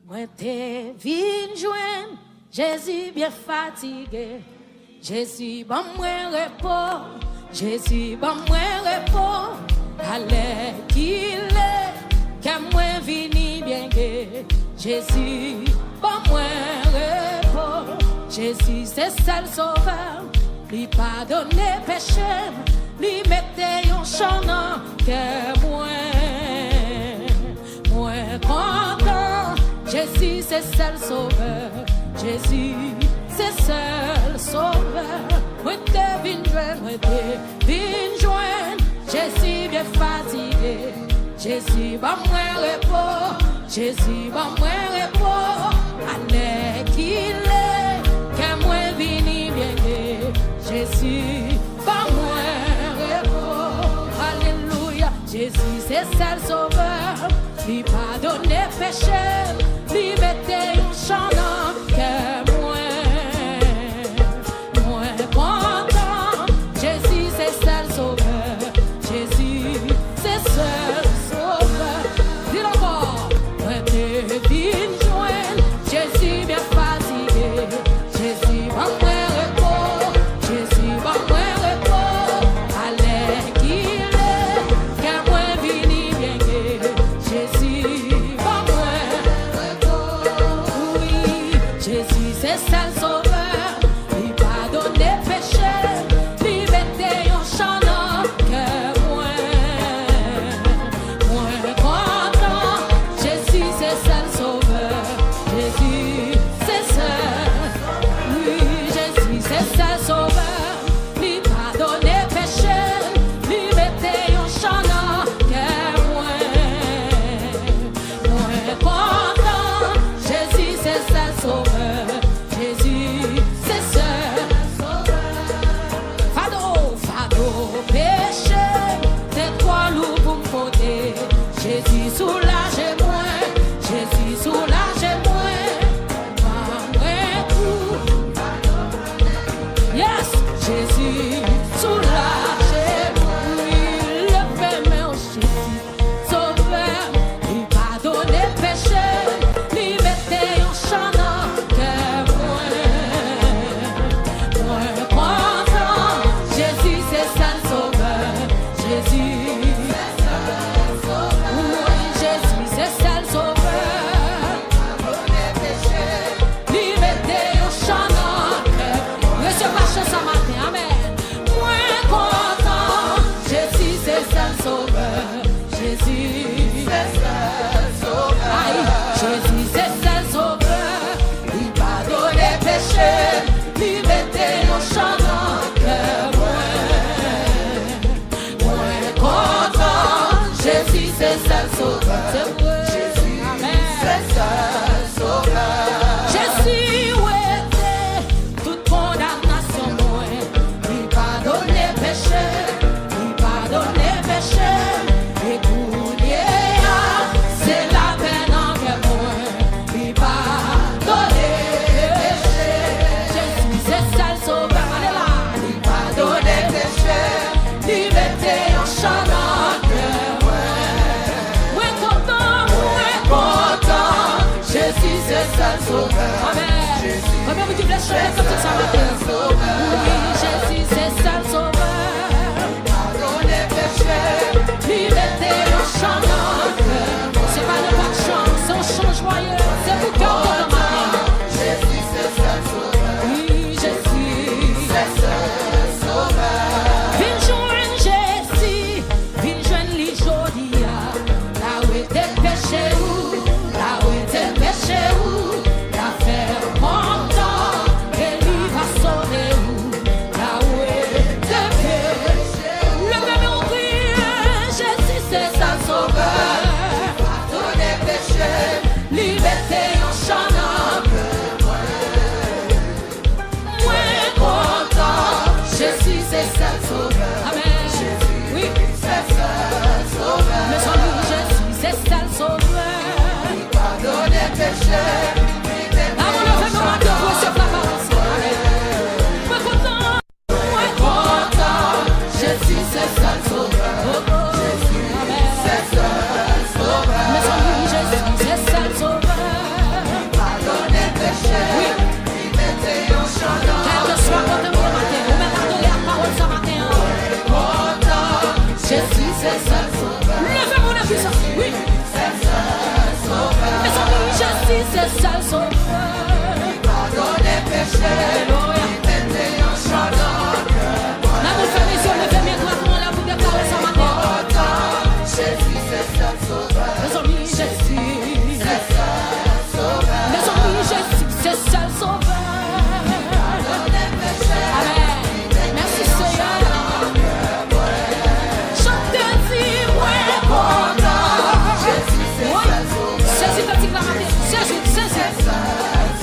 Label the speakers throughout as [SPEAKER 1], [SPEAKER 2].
[SPEAKER 1] Moi t'es vine joindre, Jésus bien fatigué. Jésus bon moins repos, Jésus bon moins repos. Allez qu'il est, qu'à moins vini bien gai. Jésus bon moins repos, Jésus c'est seul sauveur. Lui pardonner péché, lui mettez un chant que moins content. Jésus c'est seul sauveur, Jésus c'est seul sauveur. Moi t'es vine joindre, Jésus bien fatigué. Jésus va moins repos, Jésus va moins repos. Allez qu'il est, qu'à moins vini bien gai. Jésus va moins repos. Alléluia, Jésus c'est seul sauveur. Lui pardonner péché, lui mettez un chant que moins content. Jésus c'est seul sauveur, Jésus c'est seul sauveur. Dis-le encore, moi t'es vine joindre, Jésus bien fatigué. Jésus va moins repos, Jésus va moins repos. Allez qu'il est, qu'à moins vini bien gai. Jésus va moins repos. Oui, Jésus c'est seul sauveur. Lui pardonner péché, lui mettez un chant que moins content. Jésus c'est seul sauveur, Jésus c'est seul. Oui, Jésus c'est seul sauveur. Lui pardonner péché, lui mettez un chant que moins content. Jésus c'est seul sauveur, Jésus c'est seul sauveur. Fado, péché, c'est toi loup pour me côté. Jésus soulage-moi, Jésus soulage-moi. Moi tout. Yes, Jésus soulage-moi. Le fait Jésus sauveur, lui pardonner péché, lui mettez un chant que moins content. Jésus c'est seul sauveur, Jésus c'est seul sauveur. Oui, Jésus c'est seul sauveur. Pardonner péché, lui mettez un chant que Monsieur Pache ce matin, amen. Moins content, Jésus c'est seul sauveur, Jésus c'est seul sauveur. Aïe, Jésus c'est seul sauveur. Lui pardonner péché, lui mettez un chant que moins content. Jésus c'est seul sauveur, Jésus c'est seul sauveur. Jésus ouettait toute condamnation moins. Lui pardonner péché, lui pardonner péché. Et c'est la peine envers moi. Lui pardonner péché. Jésus c'est seul sauveur, allez là. Lui pardonner péché, lui mettez un chant que moins content. Jésus c'est seul sauveur, amen. Combien vous dites les choses comme ça matin? Oui, Jésus c'est seul sauveur. Pardonnez péché, lui mettez un chant que c'est pas n'importe chant, c'est un chant joyeux, c'est pour cœur de le matin. Jésus c'est seul sauveur, oui, Jésus c'est seul sauveur. Vine joindre Jésus, vine joindre lui jodia. Là où était péché où, là où était péché où, la faire content, et lui va sauver où, là où était péché où. Le même on crie, Jésus c'est seul sauveur. Pardonnez péché, lui mettez un chant que moins content. Jésus c'est seul sauveur, amen. Jésus oui c'est seul sauveur. Mais sans lui Jésus c'est seul sauveur. Pardonnez péché. Avant le fait moment de vous sur la parole, amen. Moins content, Jésus c'est seul sauveur. Jésus c'est seul sauveur. Mais sans lui Jésus c'est seul sauveur. Jésus, c'est ça le sauveur.
[SPEAKER 2] Pardonne les péchés.
[SPEAKER 1] Alléluia.
[SPEAKER 2] Mettez en chaleur.
[SPEAKER 1] Là, vous faites les yeux, levez mes doigts, comment là, vous déclarez ça matin.
[SPEAKER 2] Jésus, c'est ça le sauveur.
[SPEAKER 1] Mes amis, Jésus.
[SPEAKER 2] C'est ça le sauveur.
[SPEAKER 1] Mes amis, Jésus, c'est ça le sauveur.
[SPEAKER 2] Pardonne les péchés.
[SPEAKER 1] Amen. Merci Seigneur. Chantez-y, ouais, content.
[SPEAKER 2] Jésus, c'est
[SPEAKER 1] Oui.
[SPEAKER 2] ça le sauveur.
[SPEAKER 1] Jésus, t'as dit que la matin. Jésus,
[SPEAKER 2] C'est ça le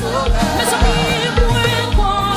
[SPEAKER 2] sauveur.
[SPEAKER 1] mes amis, ouais, content.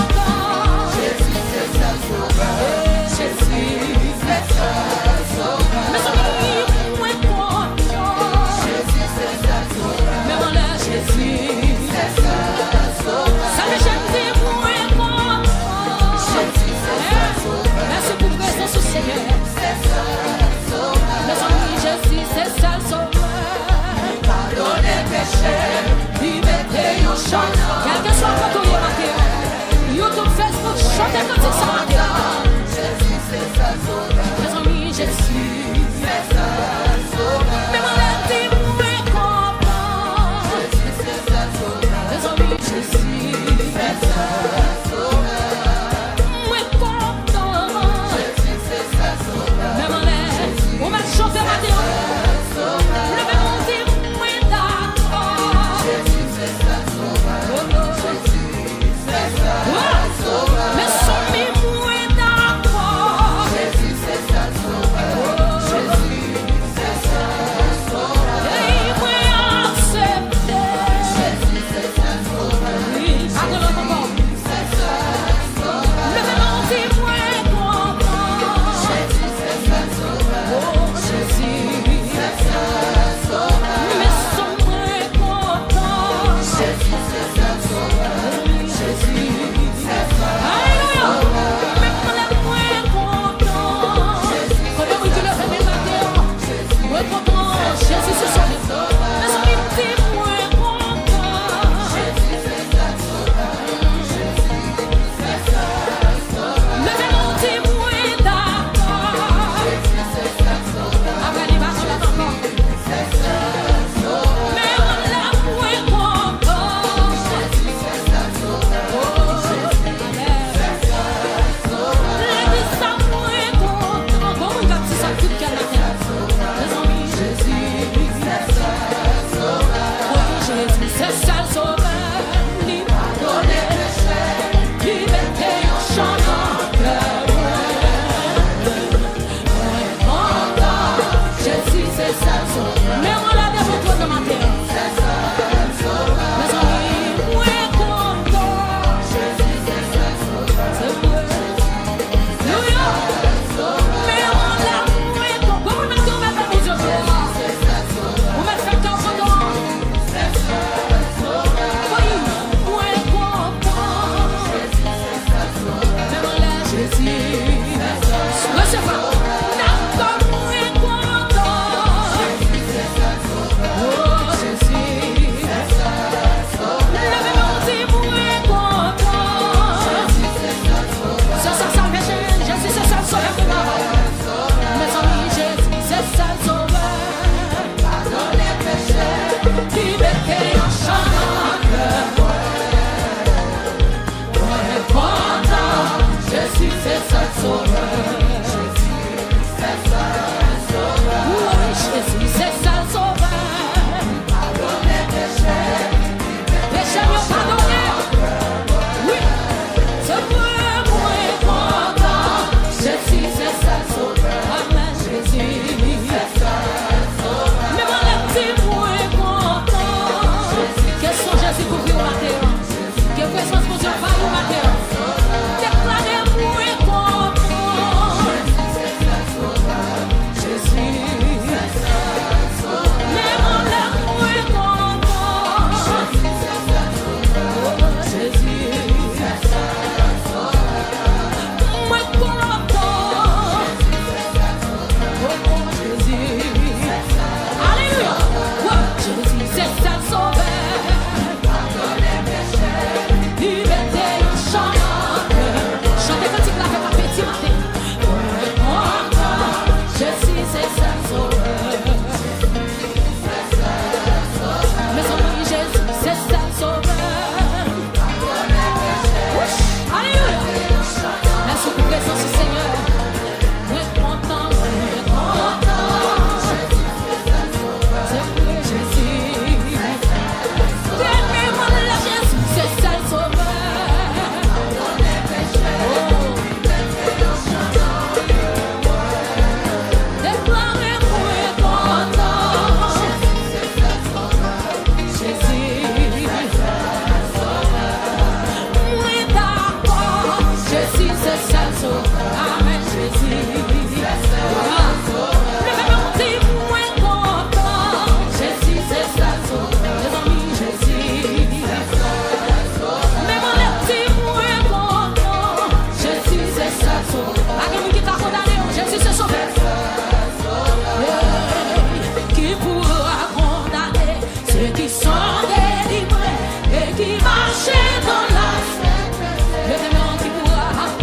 [SPEAKER 1] qui marchait dans la sainteté. Levez-moi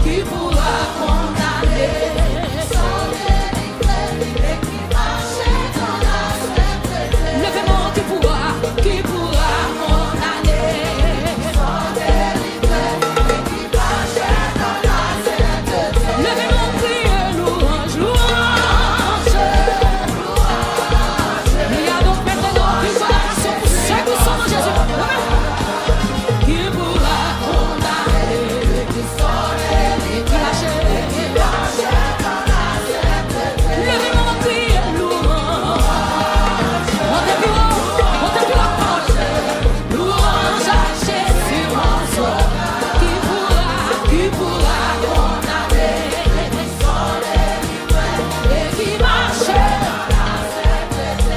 [SPEAKER 1] qui pourra condamner. Levez-moi qui pourra condamner. Levez-moi prier, louange, louange. Il y a donc maintenant qui va pour ceux qui sont en Jésus. Qui pourra condamner, qui lâche. Levez-moi prier, louange. Montez plus haut la porte. Louange à Jésus, mon sauveur. Qui pourra condamner. Et qui marche.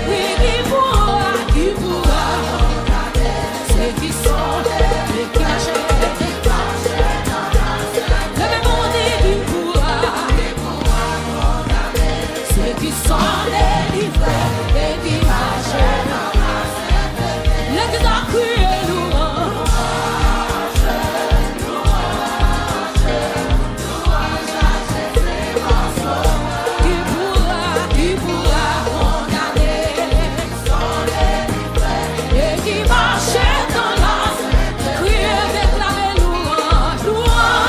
[SPEAKER 1] Oui, qui pourra condamner. Ceux qui sont et qui lâchent. Levez-moi qui pourra condamner. Ceux qui sont délivrés et qui marchent. Les qui ont crié louange. Qui pourra condamner. Et qui marche dans la crier, déclarer louange, louange,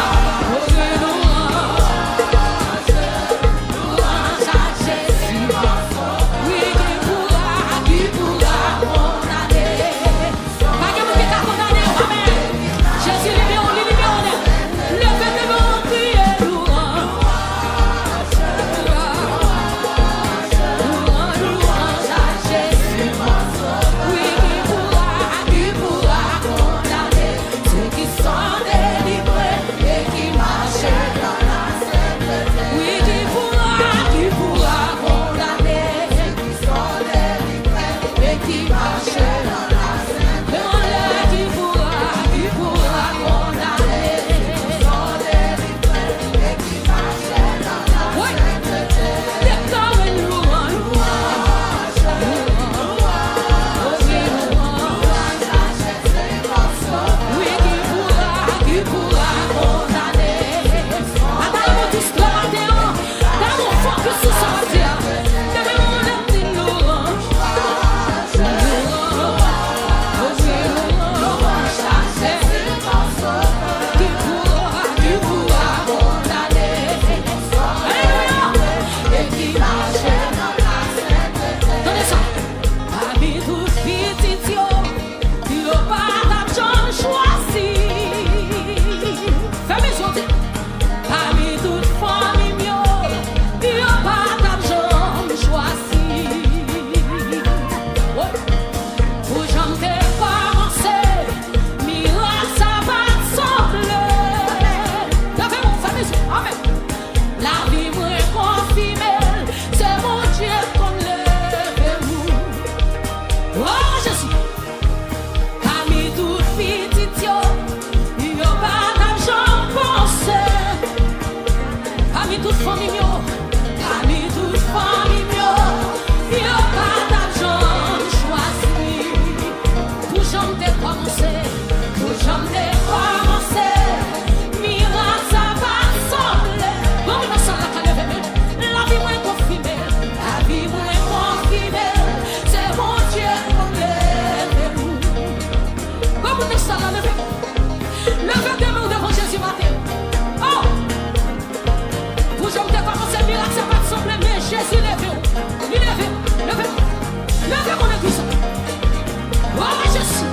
[SPEAKER 1] louange à Jésus. Oui, qui pourra condamner. Pas que vous qui t'a condamné, amen. Jésus libéré, levez-vous, criez louange, louange à Jésus. Oui, qui pourra condamner ceux qui sont délivrés et qui marchent dans la sainteté. Oui, qui pourra condamner ceux qui sont délivrés et qui marchent dans la sainteté. Demande-le qui pourra condamner ceux qui sont délivrés et qui marchent dans la sainteté. Déclarez louange, louange à Jésus, mon sauveur. Oui, qui pourra condamner. Attendez-vous tous le matin, dans mon focus sur ce matin. Levez-moi le petit louange, louange à Jésus, mon sauveur. Qui pourra condamner. Alléluia. Et qui marche dans la sainteté. Donnez ça. Parmi tous petits yeux, il n'y a pas d'argent choisi. Fais mes yeux. Parmi toutes familles, il n'y a pas d'argent choisi. Pour jamais commencer, miracle ça va sembler. Levez-moi, fais mes yeux. Amen. La vie me confirme, c'est mon Dieu qu'on lève-vous. Oh Jésus, parmi toutes petites yeux, il n'y a pas d'argent pensé. Parmi toutes familles, il n'y a pas d'argent choisi. Pour jamais commencer, miracle ça va sembler. Bon, nous sommes là, la vie me confirme, c'est mon Dieu qu'on lève-vous. Bon, nous sommes là, levez tes mains devant Jésus matin. Oh! Pour jamais commencer, miracle ça va sembler, mais Jésus lève-vous. Levez mon église. Oh, Jésus.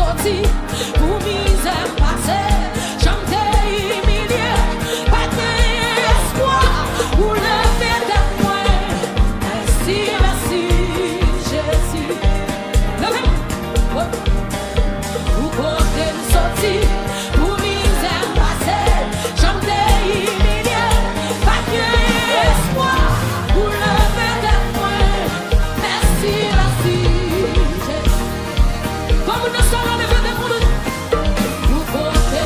[SPEAKER 1] sorti pour misère passée. J'en t'ai humilié, pas d'espoir pour lever ta main. Merci, merci, Jésus. Levez-moi. Pour côté sorti pour misère passée. J'en t'ai humilié, pas d'espoir pour lever ta main. Merci, merci, Jésus. Comme nous sommes levés de monde, pour côté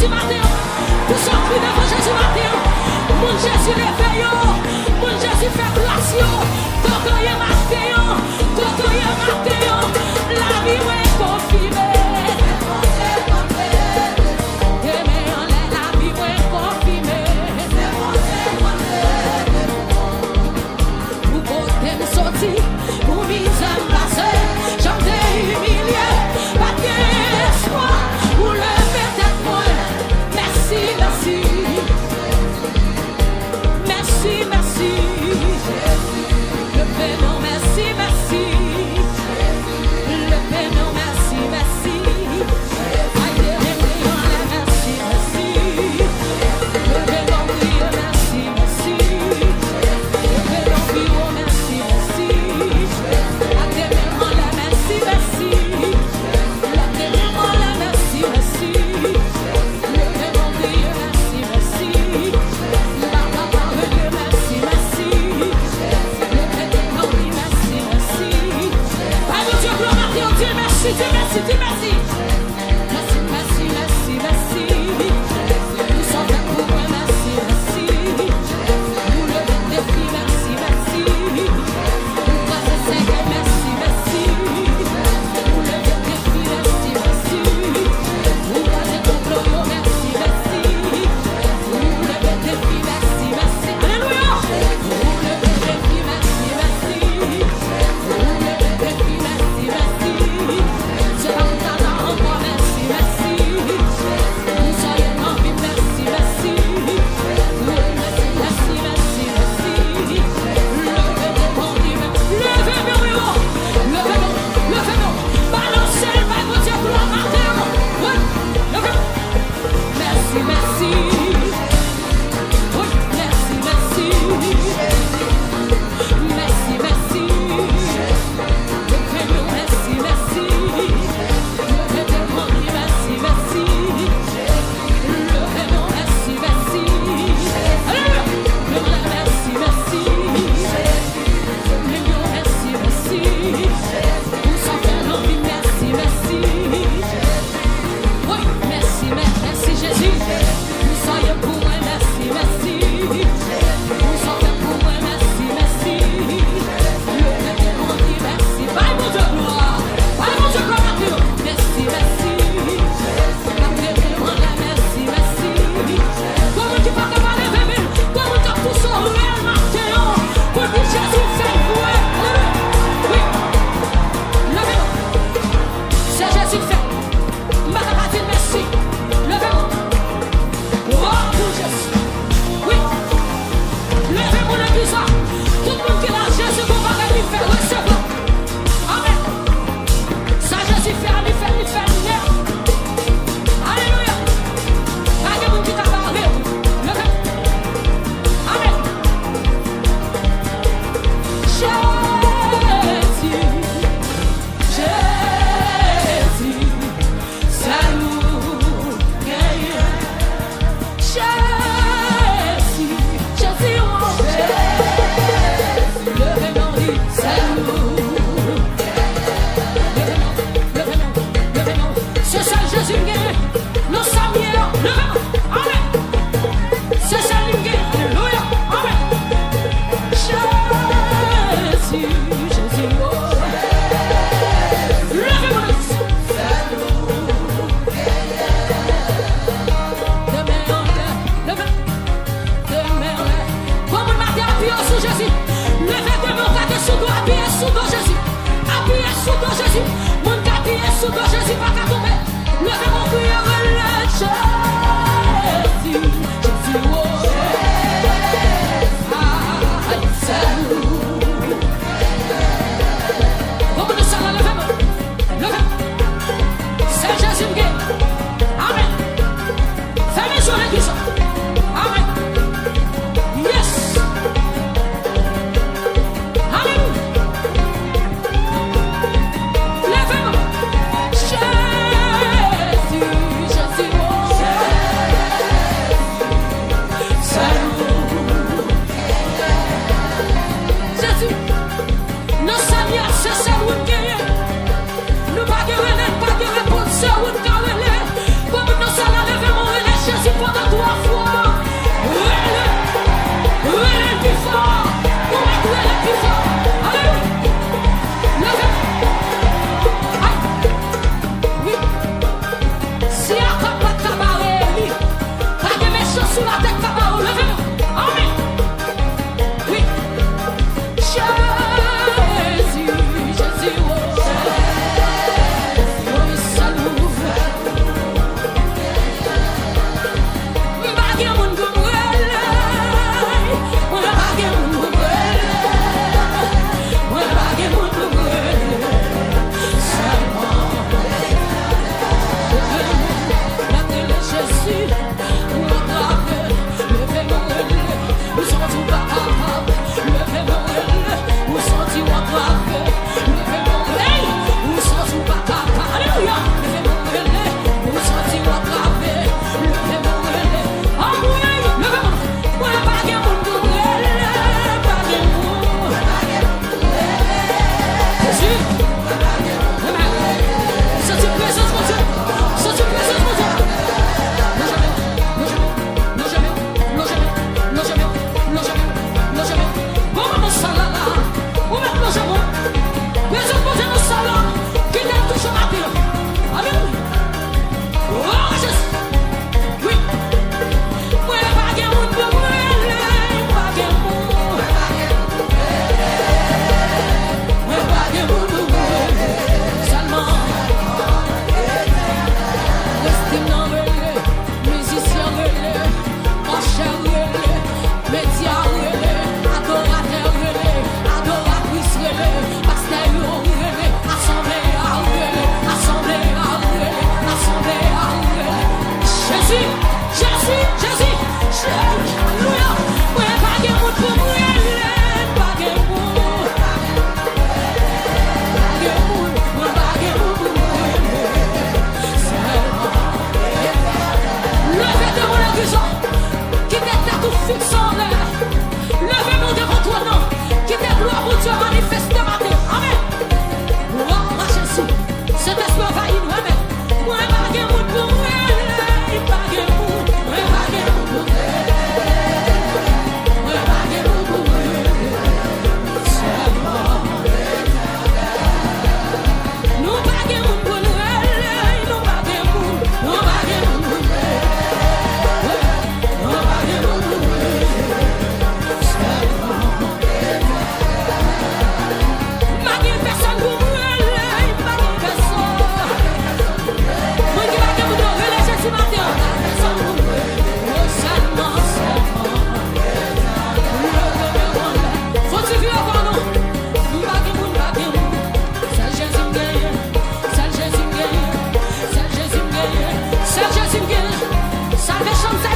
[SPEAKER 1] Jésus matin. Pour sortir devant Jésus matin. Mon Jésus réveille. Mon Jésus fait place. Coco y matin. Coco y matin. La vie est confirmée. Pour mise en place, j'en ai humilié, pas d'espoir, pour lever tête moi. Merci, merci, merci.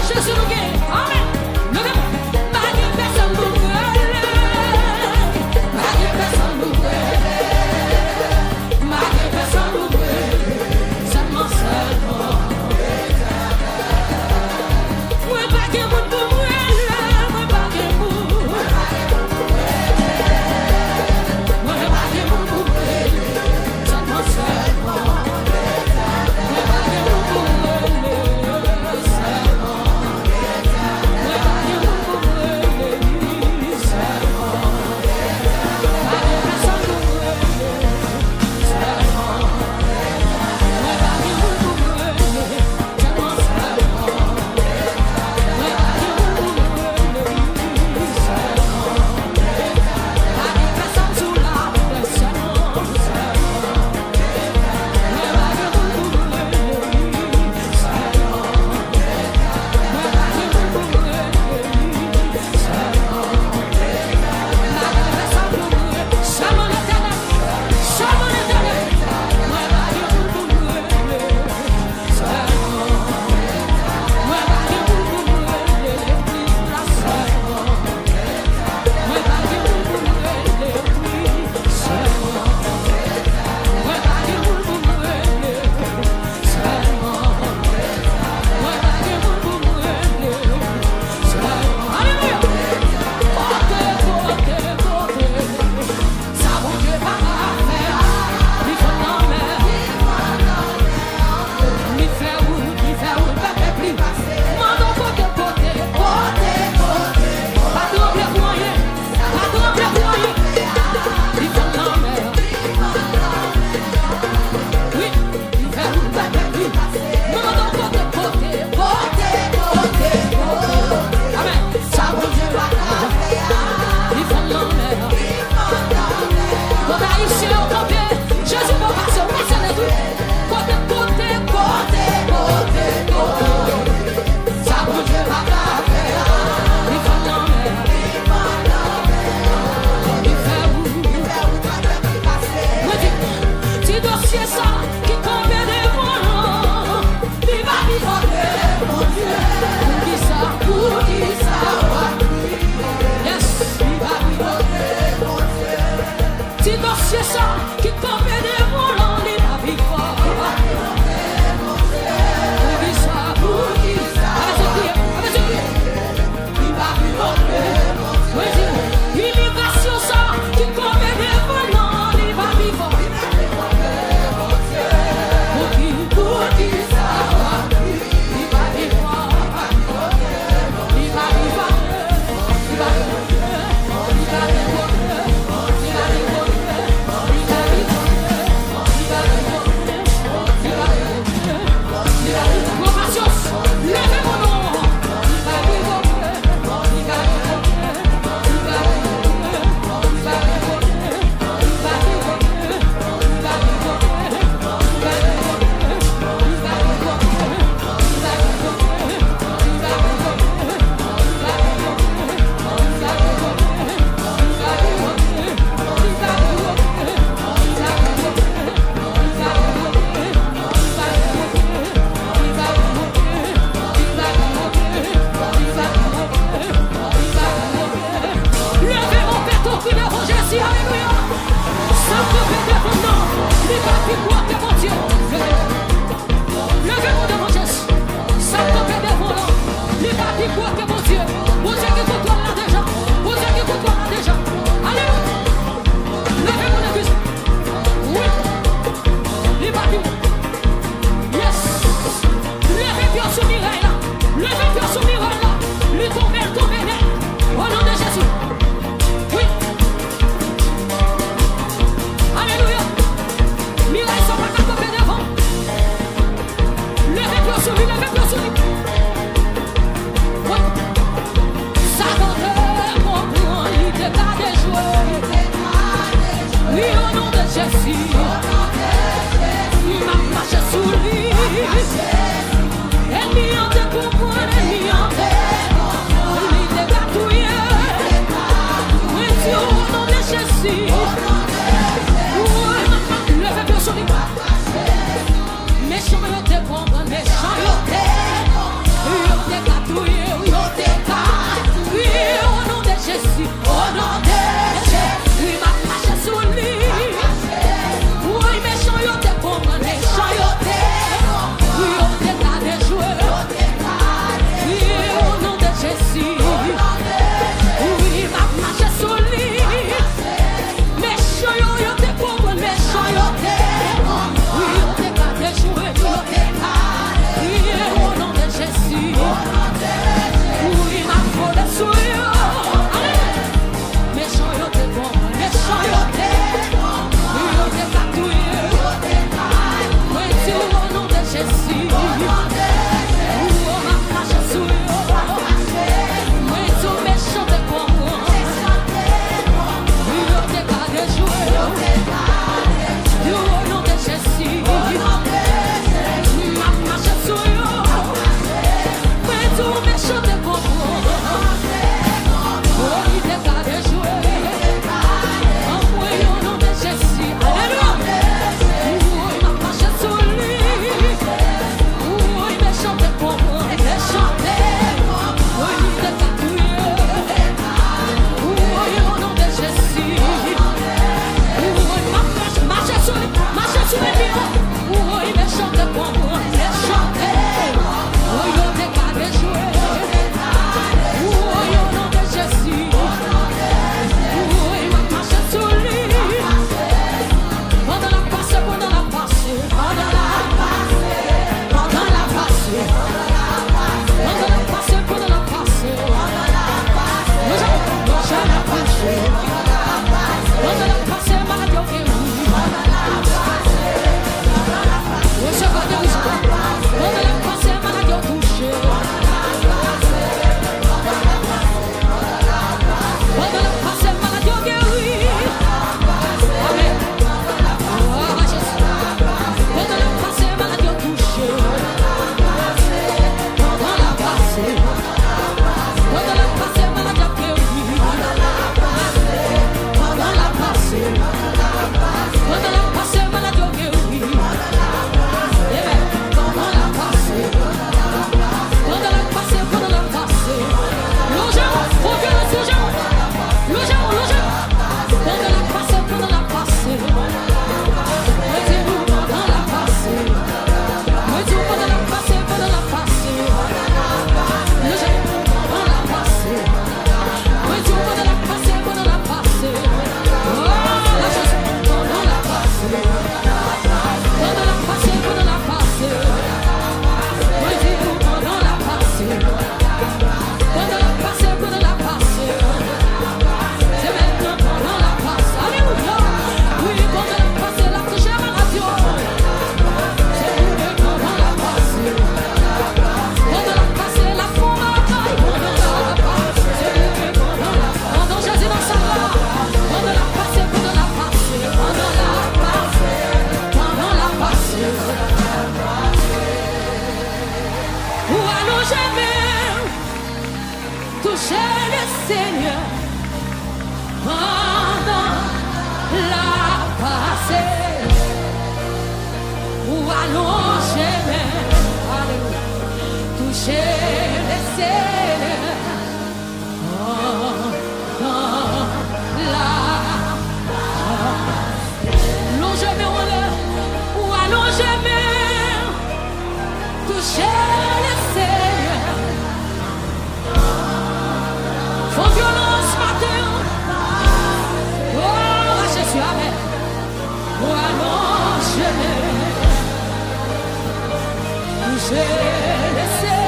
[SPEAKER 1] Jésus, Seigneur pendant la passée ou allonger toucher les Seigneur pendant la longer ou allonger toucher les Seigneur. Faut violence matin. Oh, Jésus, amen. Oh, allonge toucher les Seigneur.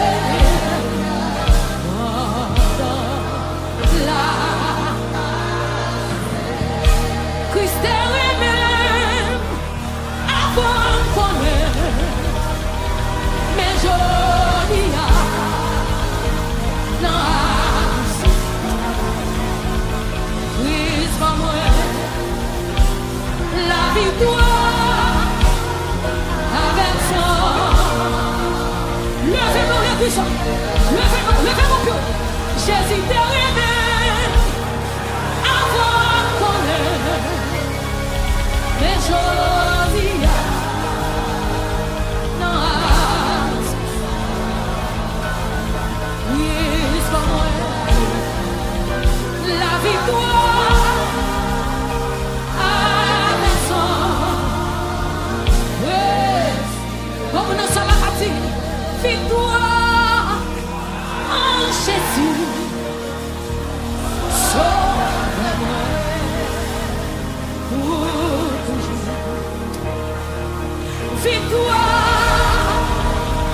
[SPEAKER 1] Pendant la Christ est même avant qu'on ait. Mais joli la victoire avec ça. Levez-nous les puissants, levez-nous plus. Jésus t'est aimé avant qu'on ait. Mais joli la victoire avec son comme nous sommes à partir victoire en Jésus sauve-moi pour toujours victoire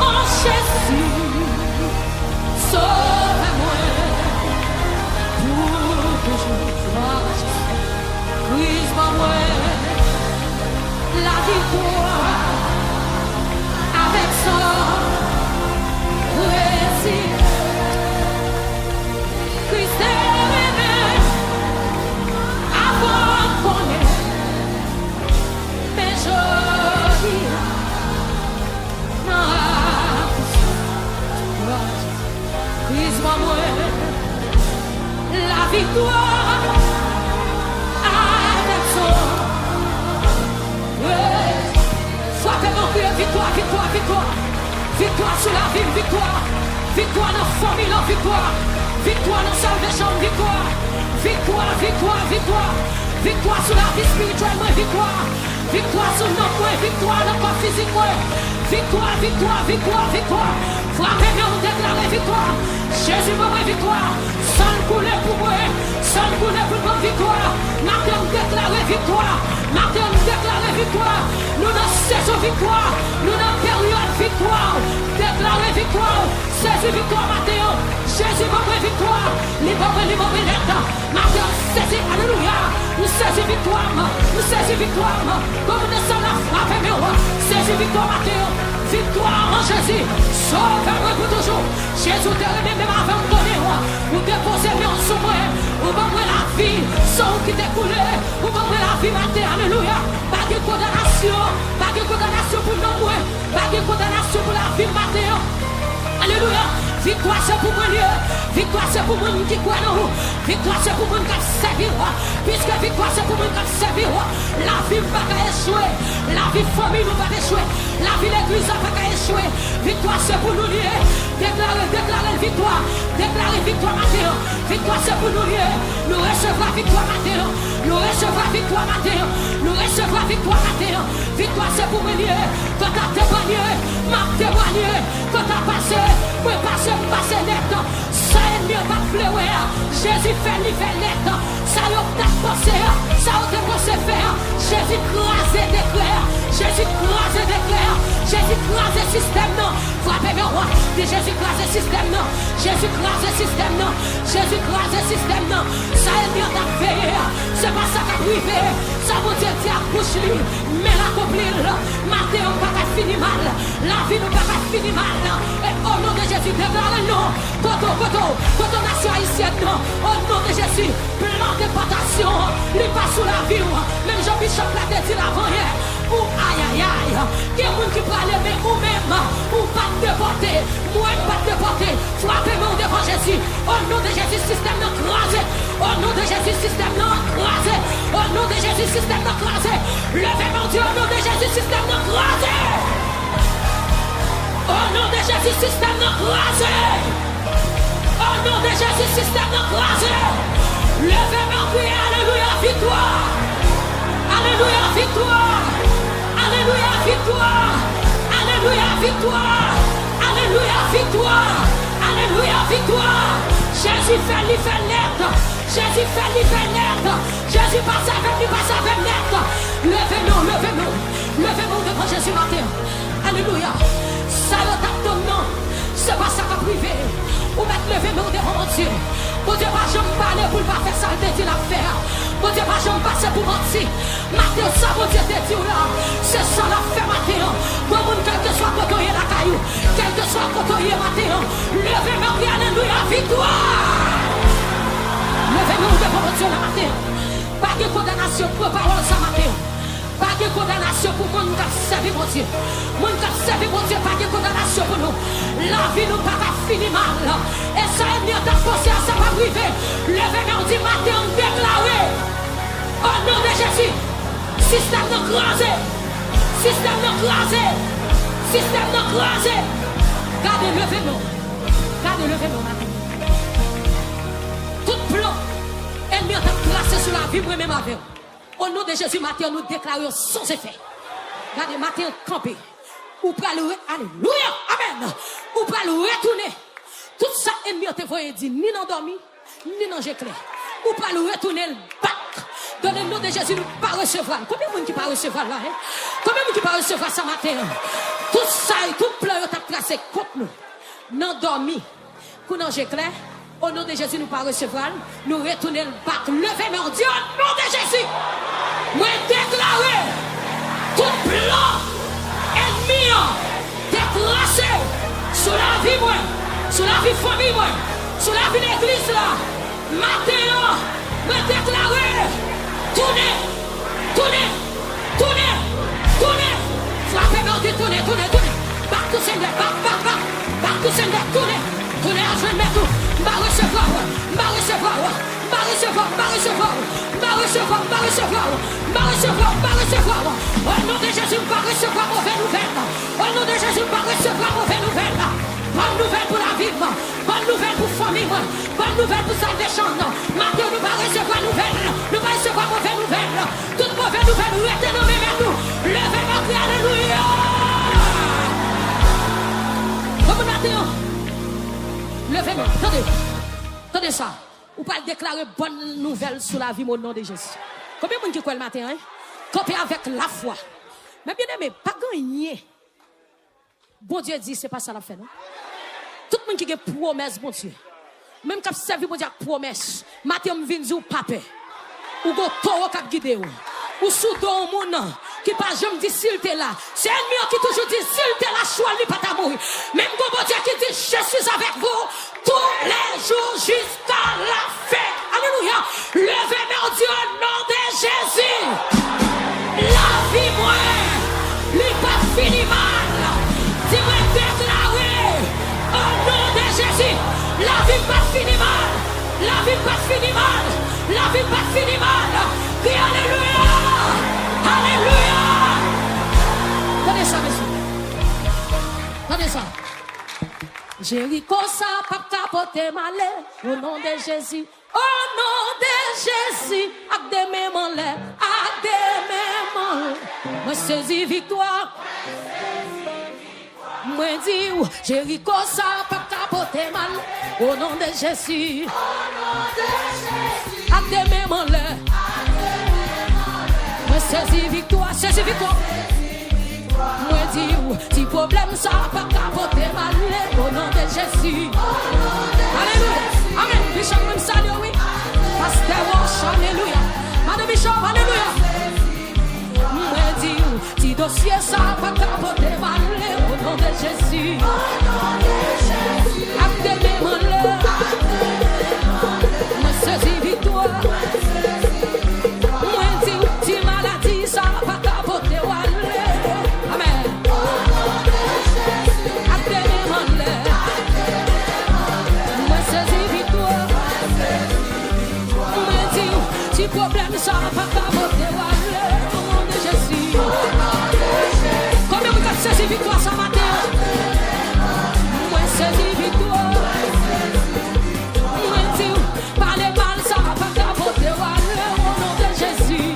[SPEAKER 1] en Jésus sauve-moi brise-moi la victoire avec son récit. Christ est aimé avant qu'on ait. Mais joli brise-moi la victoire avec son frappez-moi victoire, victoire, victoire, victoire sur la ville, victoire, victoire dans la famille, victoire, victoire dans la salvation, victoire, victoire, victoire, victoire, victoire sur la vie spirituelle, victoire, victoire sur notre point, victoire dans le corps physique, victoire, victoire, victoire, victoire, frappez-moi, on déclare victoire, Jésus m'a victoire, sans couler pour moi, sans couler pour moi, victoire, maintenant on déclare victoire, maintenant on déclare victoire, nous dans saison victoire, nous dans période victoire, déclarer victoire, saison victoire, Mathéo, Jésus m'a victoire, libre, maintenant saison, alléluia, nous saison victoire, comme nous sommes la frappe, saison victoire, Mathéo, victoire en Jésus, sauve-moi pour toujours, Jésus t'a remis même avant de donner, ou déposer en sous moi, ou m'envoyer la vie, sans qui t'est coulé, ou m'envoyer la vie, Mathéo, alléluia, pas de condamnation pour nous, pas de condamnation pour la vie, Mathéo, alléluia. Victoire c'est pour moi, victoire c'est pour moi qui croit en nous, victoire c'est pour moi qui servir, puisque victoire c'est pour moi qui servir, la vie ne va pas échouer, la vie famille ne va pas échouer, la vie l'église ne va pas échouer, victoire c'est pour nous lier, déclarer victoire Mathéo, victoire c'est pour nous lier, nous recevoir victoire Mathéo, nous recevoir victoire Mathéo, nous recevoir victoire Mathéo, victoire c'est pour nous lier, quand tu as témoigné, m'a témoigné, quand tu as passé, passer net, ça est mieux pas pleurer, Jésus fait net, ça y a pas pensé, ça a pas pensé faire, Jésus crase des clairs, Jésus crase des clairs, Jésus crase le système, non, frappez le roi, Jésus crase le système, non, Jésus crase le système, non, Jésus crase le système, non, ça est mieux d'en faire, c'est pas ça qu'a privé, ça vous dit à bouche lui, mais l'accomplir, Matthieu pas fini mal, la vie ne va pas finir mal, et au nom de Jésus, déclare le nom, Koto nation haïtienne, au nom de Jésus, plan de déportation, lui pas sous la vie, même Jean-Bishop l'a dit avant hier, ou aïe, il y a des gens qui parlent, mais ou même, ou pas déporté, moi pas déporté, frappez-moi devant Jésus, au nom de Jésus, système de grâce. Levez mon Dieu, au nom de Jésus, système de croisé. Au nom de Jésus, système de croisé. Au nom de Jésus, système de croisé. Levez mon Dieu, alléluia, victoire. Alléluia, victoire. Alléluia, victoire. Alléluia, victoire. Alléluia, victoire. Alléluia, victoire. Jésus fait l'être. Jésus fait l'être. Jésus passe avec l'être. Levez-nous, levez-nous. Levez-nous devant Jésus matin. Alléluia. Ça y est, ton nom. C'est pas ça qu'a privé. Ou mettre levez-nous devant mon Dieu. Mon Dieu, pas jamais parler pour ne pas faire ça, il dit l'affaire. Mon Dieu, pas jamais passer pour mentir. Matin, ça, mon Dieu, te dit là. C'est ça l'affaire matin. Bon, quel que soit côté la caillou, quel que soit côté matin. Levez-nous, alléluia, victoire. Levez-nous devant mon Dieu la matin. Pas de condamnation pour parole ça matin. Pas de condamnation pour mon qui a servi mon Dieu. Mon qui a servi mon Dieu, pas de condamnation pour nous. La vie nous pas fini mal. Et ça est mieux d'être pensé à ça pas privé. Levez-nous du matin, on déclare. Au nom de Jésus. Système de croisé. Système de croisé. Système de croisé. Gardez, levez-nous. Gardez, levez-nous matin. Tout plan. Ennemi a placé sur la vie, moi-même avec. Au nom de Jésus, matin, nous déclarons sans effet. Regardez, matin, camper. Ou pas le alléluia, amen. Ou pas le retourner. Tout ça, ennemi, te voyez dire, ni dans dormi, ni dans j'ai clair. Ou pas le retourner, le bac. Dans le nom de Jésus, nous pas recevoir. Combien de monde qui pas recevoir là, hein? Combien de monde qui pas recevoir ce matin? Tout ça, tout plan, tu as placé contre nous. Non dormi, pour non j'ai clair. Au nom de Jésus, nous pas recevoir. Nous retourner le bac. Levez mon Dieu, au nom de Jésus. Moi déclarer tout plan ennemi déclassé sur la vie, moi, sur la vie famille, moi, sur la vie de l'église là. Matin, moi déclarer tournez, tournez, tournez, tournez. Frappez mon Dieu, tournez, tournez, tournez. Bac tout Seigneur, bac tout Seigneur, tournez, tournez à jouer le tout. Va recevoir, va recevoir, va recevoir, va recevoir, va recevoir, va recevoir, va recevoir, va recevoir. Au nom de Jésus, va recevoir mauvaise nouvelle. Au nom de Jésus, va recevoir mauvaise nouvelle. Bonne nouvelle pour la vie, bonne nouvelle pour la famille, bonne nouvelle pour salvation. Maintenant, nous allons recevoir nouvelle, nous allons recevoir mauvaise nouvelle. Toute mauvaise nouvelle, nous restons nommés vers nous. Levez-moi, alléluia. Comme maintenant. Levez-moi, attendez ça. Ou pas déclarer bonne nouvelle sur la vie au nom de Jésus. Combien de monde qui croit le matin, hein? Camper avec la foi. Mais bien aimé, pas gagner. Bon Dieu dit, c'est pas ça la fait, non? Tout le monde qui a promesse, bon Dieu. Même quand servi, bon Dieu, promesse. Matin, je viens dire, papa. Ou go toro kap guide ou sous don moun qui pas jamais dit s'il t'est là. C'est ennemi qui toujours dit s'il t'est là, choix lui pas ta mourir. Même bon Dieu qui dit je suis avec vous tous les jours jusqu'à la fin. Alléluia. Levez mon Dieu au nom de Jésus. La vie moi, lui pas fini mal. Dis-moi déclarer au nom de Jésus. La vie pas fini mal. La vie pas fini mal. La vie pas fini mal. Dis alléluia. Alléluia. Tenez ça, monsieur. Tenez ça. Jéricho, ça, pas capoter malheur. Au nom de Jésus. Au nom de Jésus. Avec des mêmes en l'air. Avec des mêmes en l'air. Moi, saisis victoire. Moi, dis, Jéricho, ça, pas capoter malheur. Au nom de Jésus. Au nom de Jésus. Avec des mêmes en l'air. Moi, saisis victoire. Saisis victoire. Moi dis si problème ça pas capoter mal au nom de Jésus. Alléluia. Amen. Bishop même salut oui. Pasteur Wash alléluia. Madame Bishop alléluia. Moi dis si dossier ça pas capoter mal au nom de Jésus. Acte mon l'heure. Moi saisis victoire. Moi dis si maladie ça pas capoter mal. Problème ça va pas capoter au nom de Jésus. Combien vous avez saisi victoire ce matin? Moi, saisi victoire. Moi, dis, par les balles, ça va pas capoter. Au nom de Jésus.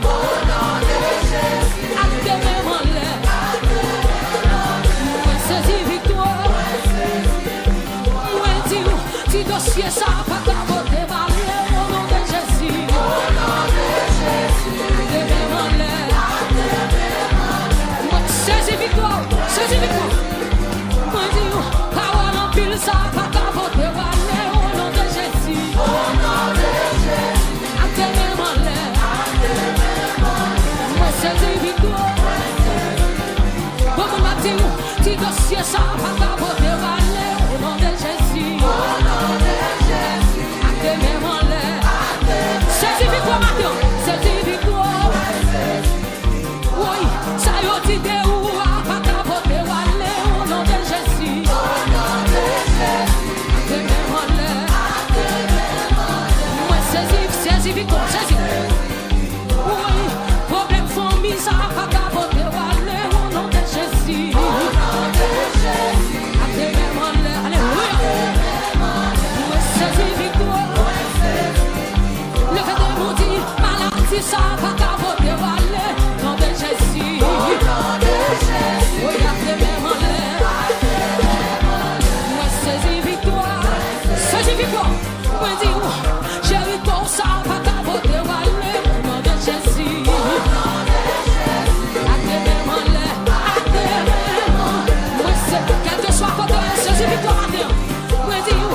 [SPEAKER 1] Activez-moi l'air. Moi, saisi victoire. Moi, dis, si dossier, ça va pas capoter. Au nom de Jésus. Activez-moi l'air. Moi, saisi victoire. Saisi victoire. Moi, dis, parole en pile, ça va pas capoter. Au nom de Jésus. Activez-moi l'air. Moi, saisi victoire. Comme on m'a dit, si dossier, ça va pas capoter. Au nom de Jésus. Activez-moi l'air. Saisi victoire, maintenant. Saisi victoire. Oui, ça y est, dit où à pas capoter. Au nom de Jésus. Activez-moi l'air. Moi, saisi victoire, saisi. Oui, problème famille, ça va pas capoter. Au nom de Jésus. Activez-moi l'air. Alléluia. Moi, saisi victoire. Le fait de nous dire, maladie, ça va capoter. Au nom de Jésus. Oui, activez-moi l'air. Moi, saisi victoire. Saisi victoire. Moi, dis, Jéricho, ça va capoter. Au nom de Jésus. Activez-moi l'air. Activez-moi. Moi, c'est quel que soit côté, saisi victoire maintenant. Moi, dis,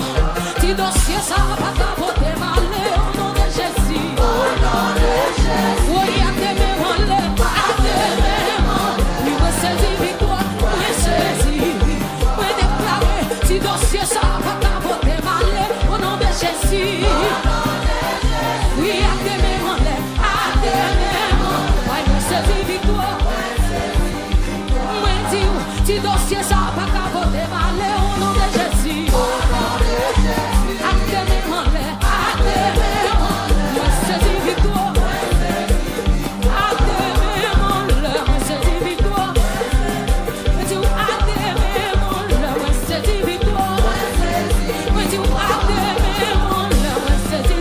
[SPEAKER 1] si dossier, ça va capoter. Au nom de Jésus. Oui, activez-moi l'air. Activez-moi. Oui, moi, saisi victoire. Oui, saisi. Oui, déclaré. Si dossier, ça va capoter. Au nom de Jésus. Oui, activez-moi l'air. Activez-moi. Oui, moi, saisi victoire. Oui, dis, si dossier, ça va capoter. Au nom de Jésus. Activez-moi l'air. Activez-moi. Moi, saisi victoire. Activez-moi l'air. Moi, saisi victoire. Oui, dis, activez-moi l'air. Moi, saisi victoire. Oui, dis, activez-moi l'air. Moi, saisi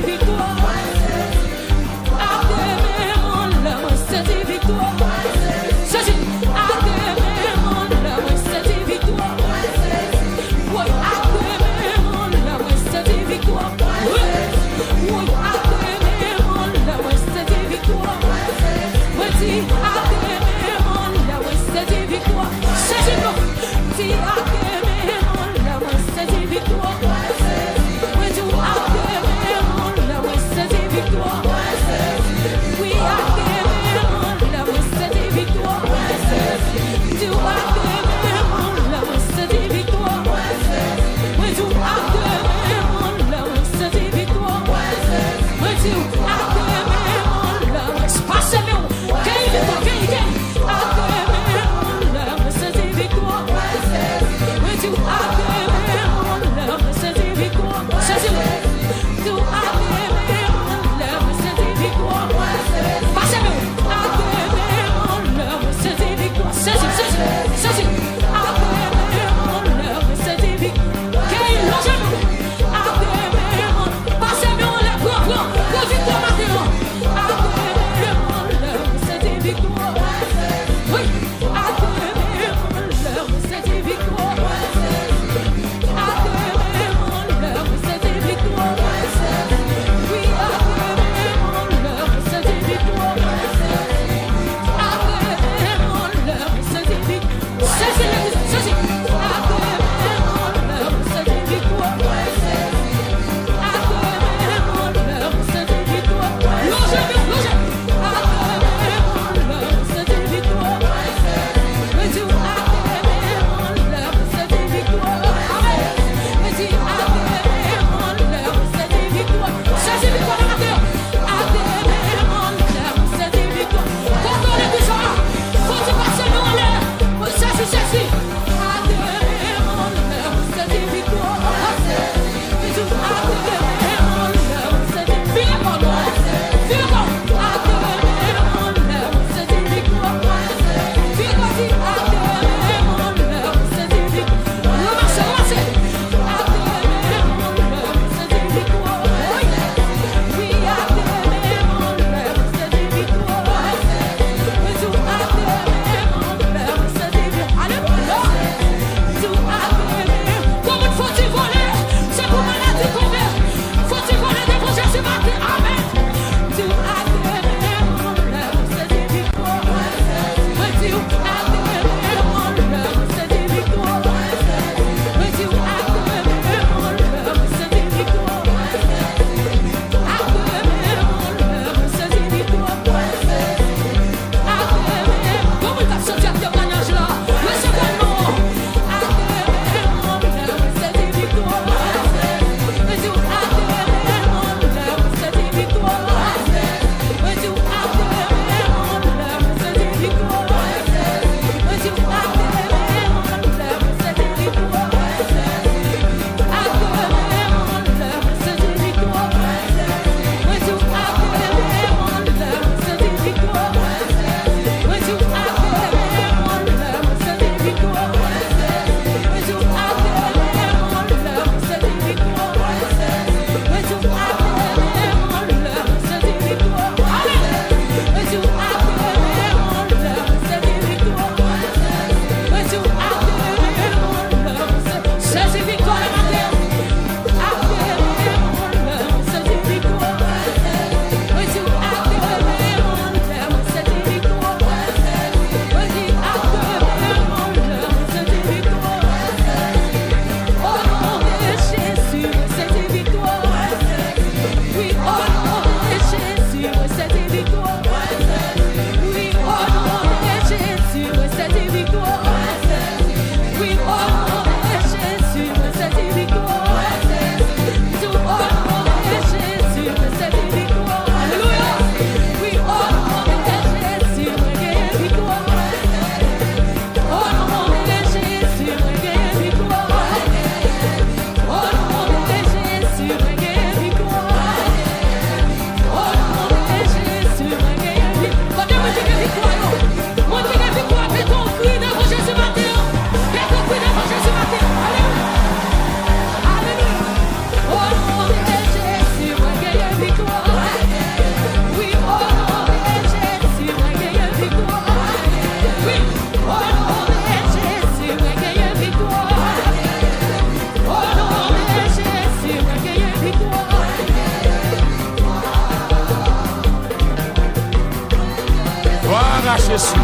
[SPEAKER 3] Jésus.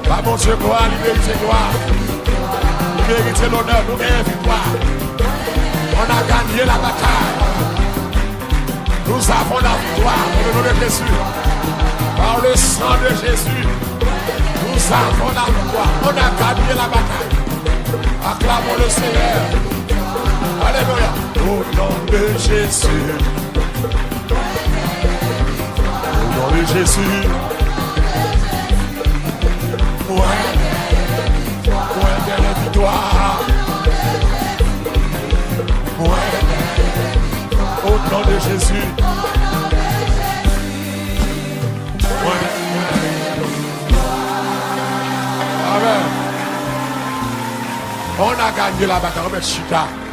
[SPEAKER 3] Bah, mon Dieu, gloire, il mérite gloire. Il mérite l'honneur, nous gagnons victoire. On a gagné la bataille. Nous avons la victoire pour le nom de Jésus. Par le sang de Jésus, nous avons la victoire. On a gagné la bataille. Acclamons le Seigneur. Alléluia. Au nom de Jésus. Au nom de Jésus. Ouais. Ouais, de la victoire. Ouais. Au nom de Jésus. Ouais. Amen. On a gagné la bataille. On met Chita.